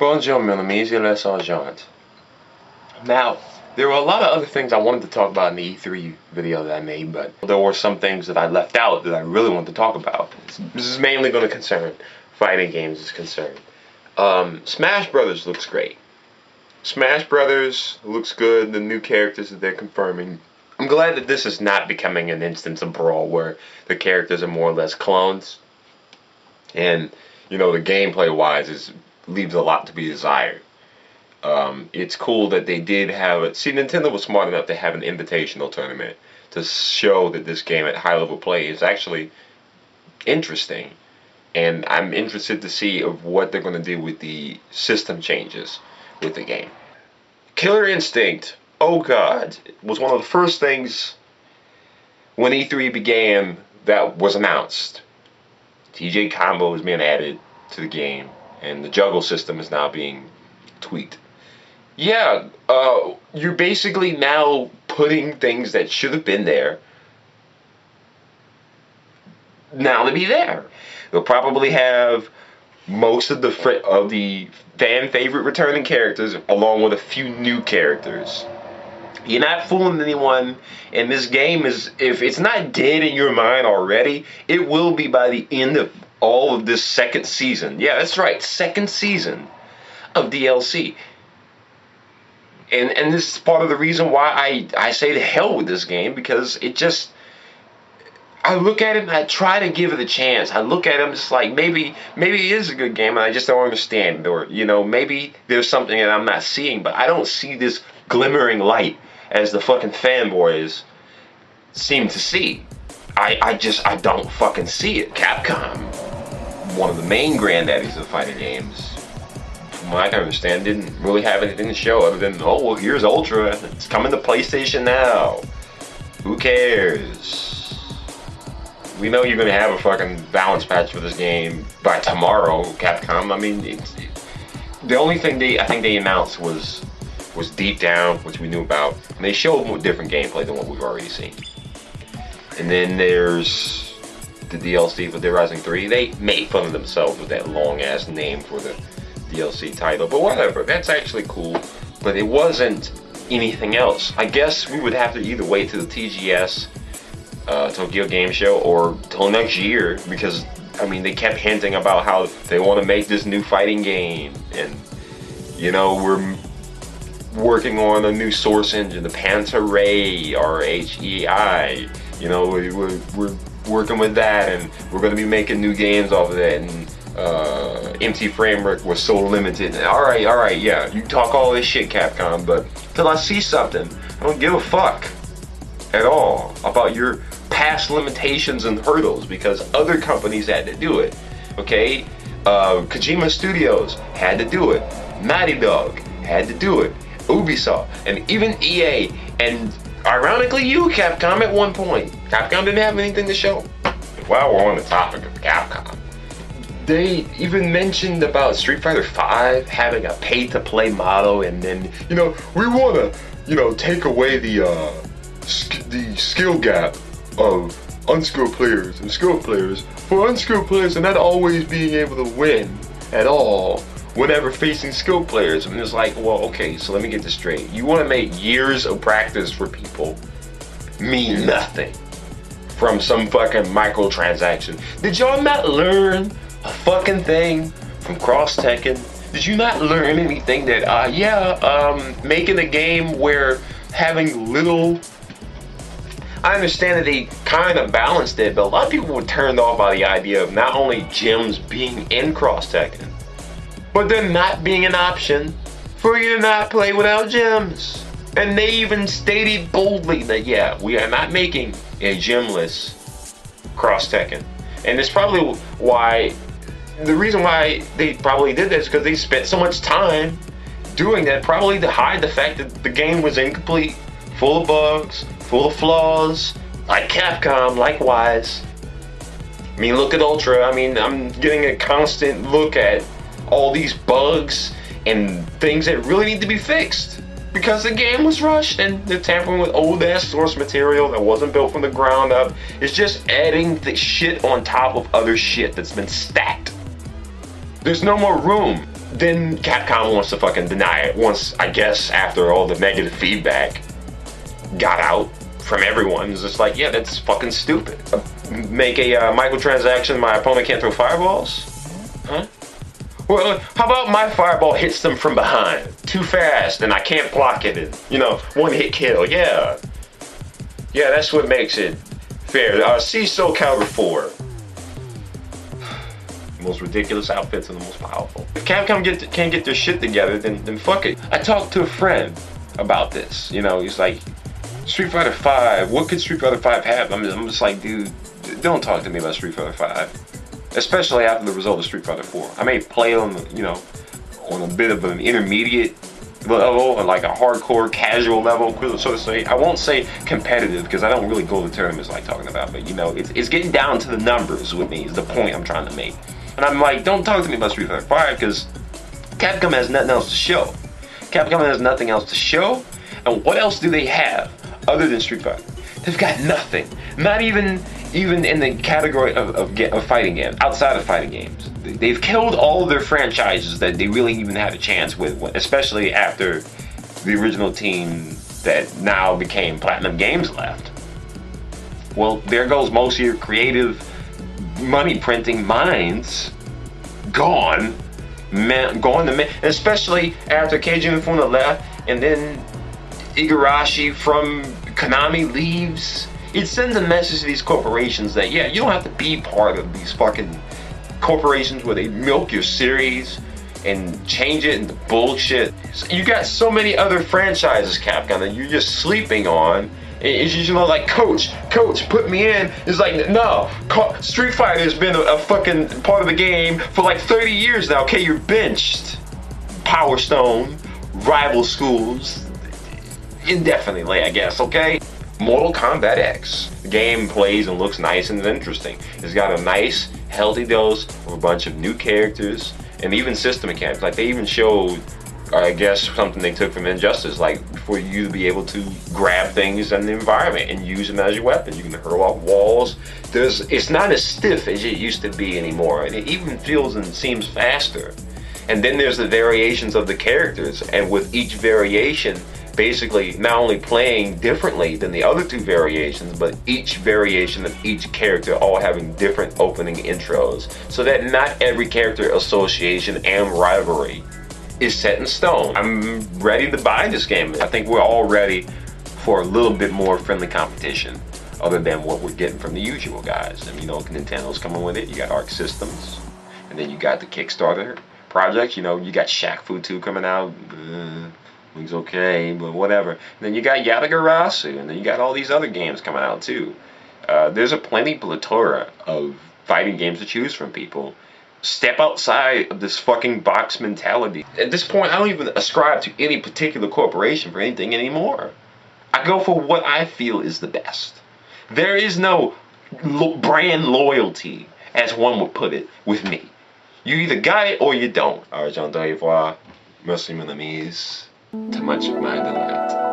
Bonjour, mes amis, c'est Le Sergeant. Now, there were a lot of other things I wanted to talk about in the E3 video that I made, but there were some things that I left out that I really wanted to talk about. This is mainly going to concern fighting games is concerned. Smash Brothers looks great. Smash Brothers looks good, the new characters that they're confirming. I'm glad that this is not becoming an instance of Brawl where the characters are more or less clones. And, you know, the gameplay wise leaves a lot to be desired. It's cool that they did have it. See, Nintendo was smart enough to have an invitational tournament to show that this game at high level play is actually interesting. And I'm interested to see of what they're going to do with the system changes with the game. Killer Instinct, oh god, was one of the first things when E3 began that was announced. TJ Combo is being added to the game, and the juggle system is now being tweaked. Yeah, you're basically now putting things that should have been there now to be there. They'll probably have most of the fan favorite returning characters along with a few new characters. You're not fooling anyone, and this game is, if it's not dead in your mind already, it will be by the end of all of this second season. Yeah, that's right, second season of DLC. And this is part of the reason why I say to hell with this game, because it just, I look at it and I try to give it a chance. I look at it, I'm just like, maybe it is a good game and I just don't understand. Or, you know, maybe there's something that I'm not seeing, but I don't see this glimmering light as the fucking fanboys seem to see. I don't fucking see it. Capcom, one of the main granddaddies of fighting games, from what I can understand, didn't really have anything to show other than, oh, well, here's Ultra. It's coming to PlayStation now. Who cares? We know you're going to have a fucking balance patch for this game by tomorrow, Capcom. I mean, the only thing I think they announced was Deep Down, which we knew about. And they showed more different gameplay than what we've already seen. And then there's the DLC for Dead Rising 3. They made fun of themselves with that long-ass name for the DLC title. But whatever, that's actually cool. But it wasn't anything else. I guess we would have to either wait till the TGS Tokyo Game Show or till next year, because I mean they kept hinting about how they want to make this new fighting game, and you know, we're working on a new source engine, the Panzer-Ray, RHEI. You know, we're working with that, and we're going to be making new games off of that, and empty framework was so limited. All right, yeah, you talk all this shit, Capcom, but till I see something, I don't give a fuck at all about your past limitations and hurdles, because other companies had to do it. Okay, Kojima Studios had to do it. Naughty Dog had to do it. Ubisoft, and even EA, and ironically you, Capcom, at one point. Capcom didn't have anything to show. While we're on the topic of Capcom, they even mentioned about Street Fighter V having a pay-to-play model, and then, you know, we want to, you know, take away the skill gap of unskilled players and skilled players, for unskilled players and not always being able to win at all whenever facing skilled players. And it's like, well, okay, so let me get this straight. You want to make years of practice for people mean nothing from some fucking microtransaction. Did y'all not learn a fucking thing from Cross Tekken? Did you not learn anything that, making a game where having little, I understand that they kind of balanced it, but a lot of people were turned off by the idea of not only gems being in Cross Tekken, but there not being an option for you to not play without gems. And they even stated boldly that, yeah, we are not making a gemless Cross Tekken. And it's probably why, the reason why they probably did this, because they spent so much time doing that, probably to hide the fact that the game was incomplete, full of bugs, full of flaws, like Capcom, likewise. I mean, look at Ultra. I mean, I'm getting a constant look at all these bugs and things that really need to be fixed, because the game was rushed and they're tampering with old ass source material that wasn't built from the ground up. It's just adding the shit on top of other shit that's been stacked. There's no more room then Capcom wants to fucking deny it. Once, I guess, after all the negative feedback got out from everyone, it's just like, yeah, that's fucking stupid. Make a microtransaction, my opponent can't throw fireballs? Huh? Well, how about my fireball hits them from behind too fast and I can't block it and, you know, one hit kill? Yeah. Yeah, that's what makes it fair. See Soul Calibur 4. The most ridiculous outfits and the most powerful. If Capcom can't get their shit together, then fuck it. I talked to a friend about this. You know, he's like, Street Fighter 5, what could Street Fighter 5 have? I'm just like, dude, don't talk to me about Street Fighter 5. Especially after the result of Street Fighter 4. I may play on, you know, on a bit of an intermediate level, or like a hardcore casual level, so to say. I won't say competitive because I don't really go to tournaments like talking about, but you know, it's getting down to the numbers with me is the point I'm trying to make. And I'm like, don't talk to me about Street Fighter 5 because Capcom has nothing else to show. Capcom has nothing else to show, and what else do they have other than Street Fighter? They've got nothing. Not even in the category of fighting games, outside of fighting games. They've killed all of their franchises that they really even had a chance with, especially after the original team that now became Platinum Games left. Well, there goes most of your creative money printing minds gone to man, especially after Keiji Inafune left and then Igarashi from Konami leaves. It sends a message to these corporations that, yeah, you don't have to be part of these fucking corporations where they milk your series and change it into bullshit. You got so many other franchises, Capcom, that you're just sleeping on. It's just, you know, like, coach, put me in. It's like, no, Street Fighter has been a fucking part of the game for like 30 years now. Okay, you're benched. Power Stone, rival schools, indefinitely, I guess, okay? Mortal Kombat X. The game plays and looks nice and interesting. It's got a nice, healthy dose of a bunch of new characters and even system mechanics. Like, they even showed, I guess, something they took from Injustice, like for you to be able to grab things in the environment and use them as your weapon. You can hurl off walls. It's not as stiff as it used to be anymore, and it even feels and seems faster. And then there's the variations of the characters, and with each variation, basically not only playing differently than the other two variations, but each variation of each character all having different opening intros, so that not every character association and rivalry is set in stone. I'm ready to buy this game. I think we're all ready for a little bit more friendly competition other than what we're getting from the usual guys. And you know, Nintendo's coming with it. You got Arc Systems, and then you got the Kickstarter project. You know, you got Shaq Fu 2 coming out. Looks okay, but whatever. And then you got Yatagarasu, and then you got all these other games coming out too. There's a plenty plethora of fighting games to choose from, people. Step outside of this fucking box mentality. At this point, I don't even ascribe to any particular corporation for anything anymore. I go for what I feel is the best. There is no brand loyalty, as one would put it, with me. You either got it or you don't. Argent au revoir. Merci, mon amis. To much of my delight.